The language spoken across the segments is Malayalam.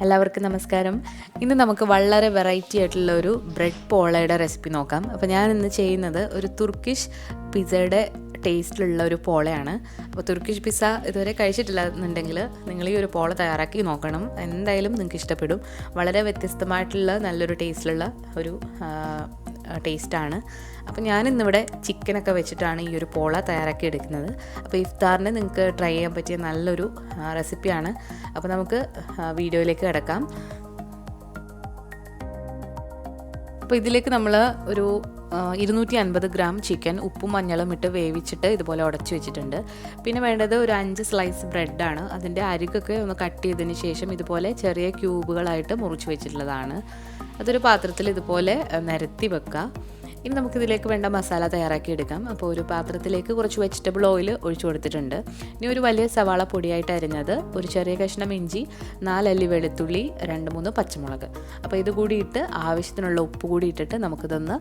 എല്ലാവർക്കും നമസ്കാരം. ഇന്ന് നമുക്ക് വളരെ വെറൈറ്റി ആയിട്ടുള്ള ഒരു ബ്രെഡ് പോളയുടെ റെസിപ്പി നോക്കാം. അപ്പോൾ ഞാൻ ഇന്ന് ചെയ്യുന്നത് ഒരു തുർക്കിഷ് പിസ്സയുടെ ടേസ്റ്റിലുള്ള ഒരു പോളയാണ്. അപ്പോൾ തുർക്കിഷ് പിസ്സ ഇതുവരെ കഴിച്ചിട്ടില്ല എന്നുണ്ടെങ്കിൽ നിങ്ങൾ ഈ ഒരു പോള തയ്യാറാക്കി നോക്കണം. എന്തായാലും നിങ്ങൾക്ക് ഇഷ്ടപ്പെടും. വളരെ വ്യത്യസ്തമായിട്ടുള്ള നല്ലൊരു ടേസ്റ്റിലുള്ള ഒരു ടേസ്റ്റാണ്. അപ്പോൾ ഞാനിന്നിവിടെ ചിക്കനൊക്കെ വെച്ചിട്ടാണ് ഈ ഒരു പോള തയ്യാറാക്കി എടുക്കുന്നത്. അപ്പോൾ ഇഫ്താറിന് നിങ്ങൾക്ക് ട്രൈ ചെയ്യാൻ പറ്റിയ നല്ലൊരു റെസിപ്പിയാണ്. അപ്പോൾ നമുക്ക് വീഡിയോയിലേക്ക് കിടക്കാം. അപ്പോൾ ഇതിലേക്ക് നമ്മൾ ഒരു 250 ഗ്രാം ചിക്കൻ ഉപ്പും മഞ്ഞളും ഇട്ട് വേവിച്ചിട്ട് ഇതുപോലെ ഉടച്ചു വെച്ചിട്ടുണ്ട്. പിന്നെ വേണ്ടത് ഒരു 5 സ്ലൈസ് ബ്രെഡാണ്. അതിൻ്റെ അരികൊക്കെ ഒന്ന് കട്ട് ചെയ്തതിന് ശേഷം ഇതുപോലെ ചെറിയ ക്യൂബുകളായിട്ട് മുറിച്ച് വെച്ചിട്ടുള്ളതാണ്. അതൊരു പാത്രത്തിൽ ഇതുപോലെ നിരത്തി വെക്കുക. ഇനി നമുക്കിതിലേക്ക് വേണ്ട മസാല തയ്യാറാക്കി എടുക്കാം. അപ്പോൾ ഒരു പാത്രത്തിലേക്ക് കുറച്ച് വെജിറ്റബിൾ ഓയിൽ ഒഴിച്ചു കൊടുത്തിട്ടുണ്ട്. ഇനി ഒരു വലിയ സവാള പൊടിയായിട്ട് അരിഞ്ഞത്, ഒരു ചെറിയ കഷ്ണം ഇഞ്ചി, 4 അല്ലി വെളുത്തുള്ളി, 2-3 പച്ചമുളക്. അപ്പോൾ ഇത് കൂടി ഇട്ട് ആവശ്യത്തിനുള്ള ഉപ്പ് കൂടി ഇട്ടിട്ട് നമുക്കിതൊന്ന്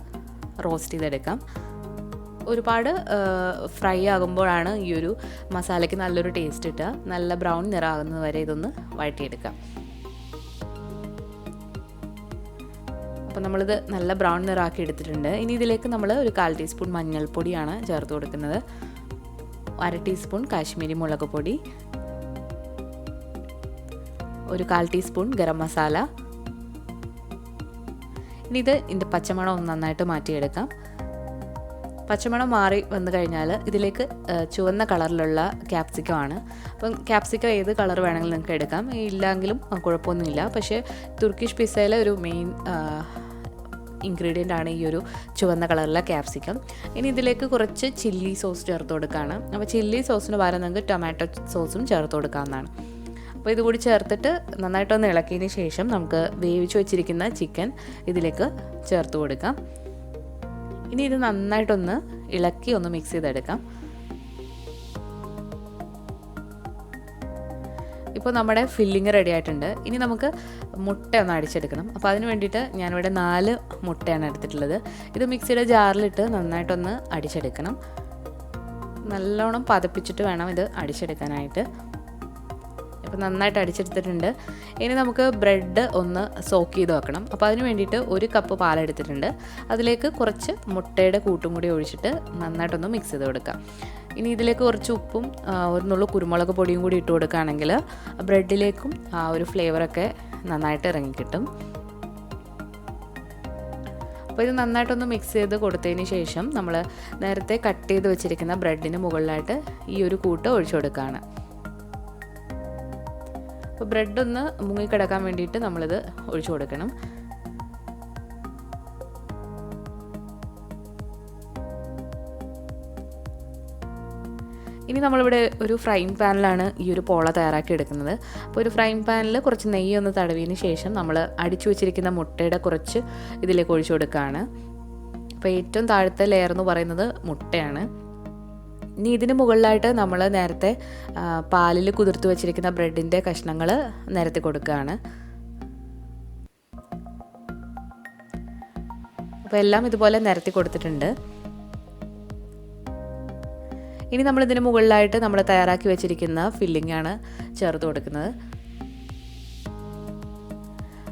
റോസ്റ്റ് ചെയ്തെടുക്കാം. ഒരുപാട് ഫ്രൈ ആകുമ്പോഴാണ് ഈ ഒരു മസാലയ്ക്ക് നല്ലൊരു ടേസ്റ്റ് കിട്ടുക. നല്ല ബ്രൗൺ നിറമാകുന്നത് വരെ ഇതൊന്ന് വഴറ്റിയെടുക്കാം. അപ്പോൾ നമ്മളിത് നല്ല ബ്രൗൺ നിറാക്കി എടുത്തിട്ടുണ്ട്. ഇനി ഇതിലേക്ക് നമ്മൾ ഒരു 1/4 ടീസ്പൂൺ മഞ്ഞൾപ്പൊടിയാണ് ചേർത്ത് കൊടുക്കുന്നത്, 1/2 ടീസ്പൂൺ കാശ്മീരി മുളക് പൊടി, ഒരു 1/4 ടീസ്പൂൺ ഗരം മസാല. ഇനി ഇതിൻ്റെ പച്ചമണം ഒന്ന് നന്നായിട്ട് മാറ്റിയെടുക്കാം. പച്ചമണം മാറി വന്നു കഴിഞ്ഞാൽ ഇതിലേക്ക് ചുവന്ന കളറിലുള്ള ക്യാപ്സിക്കം ആണ്. അപ്പം ക്യാപ്സിക്കം ഏത് കളർ വേണമെങ്കിലും നിങ്ങൾക്ക് എടുക്കാം, ഇല്ലെങ്കിലും കുഴപ്പമൊന്നുമില്ല. പക്ഷേ തുർക്കിഷ് പിസ്സയിലെ ഒരു മെയിൻ ഇൻഗ്രീഡിയൻ്റ് ആണ് ഈ ഒരു ചുവന്ന കളറിലുള്ള ക്യാപ്സിക്കം. ഇനി ഇതിലേക്ക് കുറച്ച് ചില്ലി സോസ് ചേർത്ത് കൊടുക്കുകയാണ്. അപ്പോൾ ചില്ലി സോസിന് പകരം നിങ്ങൾക്ക് ടൊമാറ്റോ സോസും ചേർത്ത് കൊടുക്കാവുന്നതാണ്. അപ്പോൾ ഇതുകൂടി ചേർത്തിട്ട് നന്നായിട്ടൊന്ന് ഇളക്കിയതിന് ശേഷം നമുക്ക് വേവിച്ച് വെച്ചിരിക്കുന്ന ചിക്കൻ ഇതിലേക്ക് ചേർത്ത് കൊടുക്കാം. ഇനി ഇത് നന്നായിട്ടൊന്ന് ഇളക്കി ഒന്ന് മിക്സ് ചെയ്തെടുക്കാം. ഇപ്പോൾ നമ്മുടെ ഫില്ലിങ് റെഡി ആയിട്ടുണ്ട്. ഇനി നമുക്ക് മുട്ട ഒന്ന് അടിച്ചെടുക്കണം. അപ്പോൾ അതിന് വേണ്ടിയിട്ട് ഞാനിവിടെ 4 മുട്ടയാണ് എടുത്തിട്ടുള്ളത്. ഇത് മിക്സിയുടെ ജാറിലിട്ട് നന്നായിട്ടൊന്ന് അടിച്ചെടുക്കണം. നല്ലോണം പതപ്പിച്ചിട്ട് വേണം ഇത് അടിച്ചെടുക്കാനായിട്ട്. അപ്പോൾ നന്നായിട്ട് അടിച്ചെടുത്തിട്ടുണ്ട്. ഇനി നമുക്ക് ബ്രെഡ് ഒന്ന് സോക്ക് ചെയ്ത് വെക്കണം. അപ്പോൾ അതിന് വേണ്ടിയിട്ട് 1 കപ്പ് പാലെടുത്തിട്ടുണ്ട്. അതിലേക്ക് കുറച്ച് മുട്ടയുടെ കൂട്ടും കൂടി ഒഴിച്ചിട്ട് നന്നായിട്ടൊന്ന് മിക്സ് ചെയ്ത് കൊടുക്കാം. ഇനി ഇതിലേക്ക് കുറച്ച് ഉപ്പും ഒരു നുള്ളു കുരുമുളക് പൊടിയും കൂടി ഇട്ട് കൊടുക്കുകയാണെങ്കിൽ ബ്രെഡിലേക്കും ആ ഒരു ഫ്ലേവറൊക്കെ നന്നായിട്ട് ഇറങ്ങിക്കിട്ടും. അപ്പോൾ ഇത് നന്നായിട്ടൊന്ന് മിക്സ് ചെയ്ത് കൊടുത്തതിന് ശേഷം നമ്മൾ നേരത്തെ കട്ട് ചെയ്ത് വെച്ചിരിക്കുന്ന ബ്രെഡിന് മുകളിലായിട്ട് ഈ ഒരു കൂട്ട് ഒഴിച്ചു കൊടുക്കുകയാണ്. അപ്പോൾ ബ്രെഡ് ഒന്ന് മുങ്ങിക്കിടക്കാൻ വേണ്ടിയിട്ട് നമ്മളിത് ഒഴിച്ചു കൊടുക്കണം. ഇനി നമ്മളിവിടെ ഒരു ഫ്രൈങ് പാനിലാണ് ഈ ഒരു പോള തയ്യാറാക്കി എടുക്കുന്നത്. അപ്പോൾ ഒരു ഫ്രൈങ് പാനിൽ കുറച്ച് നെയ്യ് ഒന്ന് തടവിയതിന് ശേഷം നമ്മൾ അടിച്ചു വെച്ചിരിക്കുന്ന മുട്ടയുടെ കുറച്ച് ഇതിലേക്ക് ഒഴിച്ചു കൊടുക്കുകയാണ്. അപ്പോൾ ഏറ്റവും താഴത്തെ ലെയർ എന്ന് പറയുന്നത് മുട്ടയാണ്. ഇനി ഇതിന് മുകളിലായിട്ട് നമ്മൾ നേരത്തെ പാലിൽ കുതിർത്ത് വെച്ചിരിക്കുന്ന ബ്രെഡിൻ്റെ കഷ്ണങ്ങൾ നിരത്തി കൊടുക്കുകയാണ്. അപ്പോൾ എല്ലാം ഇതുപോലെ നിരത്തി കൊടുത്തിട്ടുണ്ട്. ഇനി നമ്മളിതിന് മുകളിലായിട്ട് നമ്മൾ തയ്യാറാക്കി വെച്ചിരിക്കുന്ന ഫില്ലിംഗാണ് ചേർത്ത് കൊടുക്കുന്നത്.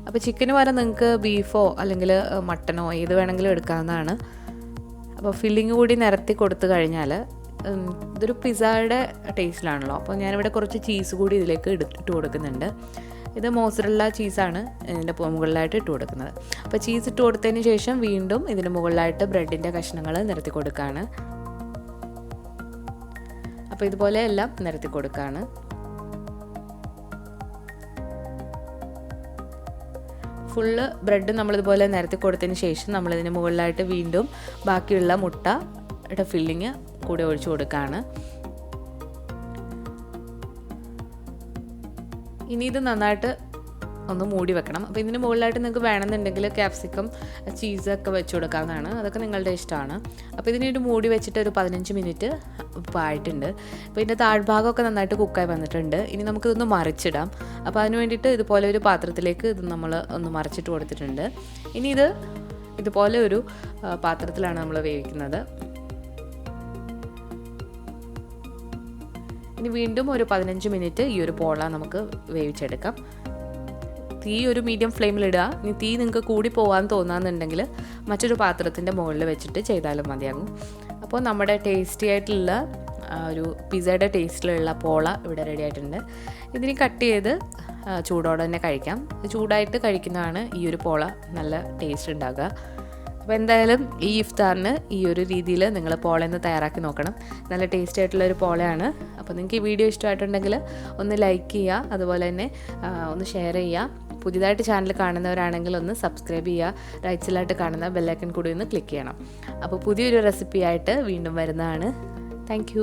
അപ്പോൾ ചിക്കന് പകരം നിങ്ങൾക്ക് ബീഫോ അല്ലെങ്കിൽ മട്ടനോ ഏത് വേണമെങ്കിലും എടുക്കാവുന്നതാണ്. അപ്പോൾ ഫില്ലിംഗ് കൂടി നിരത്തി കൊടുത്തു കഴിഞ്ഞാൽ ഇതൊരു പിസ്സയുടെ ടേസ്റ്റിലാണല്ലോ. അപ്പോൾ ഞാനിവിടെ കുറച്ച് ചീസ് കൂടി ഇതിലേക്ക് ഇട്ട് കൊടുക്കുന്നുണ്ട്. ഇത് മോസറല്ല ചീസാണ് ഇതിൻ്റെ മുകളിലായിട്ട് ഇട്ട് കൊടുക്കുന്നത്. അപ്പോൾ ചീസ് ഇട്ട് കൊടുത്തതിന് ശേഷം വീണ്ടും ഇതിന് മുകളിലായിട്ട് ബ്രെഡിൻ്റെ കഷ്ണങ്ങൾ നിരത്തി കൊടുക്കുകയാണ്. അപ്പോൾ ഇതുപോലെ എല്ലാം നിരത്തി കൊടുക്കുകയാണ്. ഫുള്ള് ബ്രെഡ് നമ്മളിതുപോലെ നിരത്തി കൊടുത്തതിന് ശേഷം നമ്മളിതിന് മുകളിലായിട്ട് വീണ്ടും ബാക്കിയുള്ള മുട്ടയുടെ ഫില്ലിങ് കൂടി ഒഴിച്ചു കൊടുക്കുകയാണ്. ഇനി ഇത് നന്നായിട്ട് ഒന്ന് മൂടി വെക്കണം. അപ്പോൾ ഇതിന് മുകളിലായിട്ട് നിങ്ങൾക്ക് വേണമെന്നുണ്ടെങ്കിൽ ക്യാപ്സിക്കം ചീസൊക്കെ വെച്ച് കൊടുക്കാവുന്നതാണ്. അതൊക്കെ നിങ്ങളുടെ ഇഷ്ടമാണ്. അപ്പോൾ ഇതിനൊരു മൂടി വെച്ചിട്ട് ഒരു 15 മിനിറ്റ് ആയിട്ടുണ്ട്. അപ്പോൾ ഇതിൻ്റെ താഴ്ഭാഗമൊക്കെ നന്നായിട്ട് കുക്കായി വന്നിട്ടുണ്ട്. ഇനി നമുക്കിതൊന്ന് മറിച്ചിടാം. അപ്പോൾ അതിന് വേണ്ടിയിട്ട് ഇതുപോലെ ഒരു പാത്രത്തിലേക്ക് ഇത് നമ്മൾ ഒന്ന് മറിച്ചിട്ട് കൊടുത്തിട്ടുണ്ട്. ഇനി ഇതുപോലെ ഒരു പാത്രത്തിലാണ് നമ്മൾ വേവിക്കുന്നത്. ഇനി വീണ്ടും ഒരു 15 മിനിറ്റ് ഈ ഒരു പോള നമുക്ക് വേവിച്ചെടുക്കാം. തീ ഒരു മീഡിയം ഫ്ലെയിമിലിടുക. ഇനി തീ നിങ്ങൾക്ക് കൂടി പോകാൻ തോന്നാന്നുണ്ടെങ്കിൽ മറ്റൊരു പാത്രത്തിൻ്റെ മുകളിൽ വെച്ചിട്ട് ചെയ്താലും മതിയാകും. അപ്പോൾ നമ്മുടെ ടേസ്റ്റി ആയിട്ടുള്ള ഒരു പിസ്സയുടെ ടേസ്റ്റിലുള്ള പോള ഇവിടെ റെഡി ആയിട്ടുണ്ട്. ഇതിന് കട്ട് ചെയ്ത് ചൂടോടെ തന്നെ കഴിക്കാം. ചൂടായിട്ട് കഴിക്കുന്നതാണ് ഈ ഒരു പോള നല്ല ടേസ്റ്റ് ഉണ്ടാകുക. അപ്പോൾ എന്തായാലും ഈ ഇഫ്താറിന് ഈ ഒരു രീതിയിൽ നിങ്ങൾ പോളയൊന്ന് തയ്യാറാക്കി നോക്കണം. നല്ല ടേസ്റ്റി ആയിട്ടുള്ളൊരു പോളയാണ്. അപ്പോൾ നിങ്ങൾക്ക് ഈ വീഡിയോ ഇഷ്ടമായിട്ടുണ്ടെങ്കിൽ ഒന്ന് ലൈക്ക് ചെയ്യുക, അതുപോലെ തന്നെ ഒന്ന് ഷെയർ ചെയ്യുക. പുതിയതായിട്ട് ചാനൽ കാണുന്നവരാണെങ്കിൽ ഒന്ന് സബ്സ്ക്രൈബ് ചെയ്യുക. റൈറ്റ് സൈഡിലായിട്ട് കാണുന്ന ബെല്ലൈക്കൺ കൂടി ഒന്ന് ക്ലിക്ക് ചെയ്യണം. അപ്പോൾ പുതിയൊരു റെസിപ്പിയായിട്ട് വീണ്ടും വരുന്നതാണ്. താങ്ക്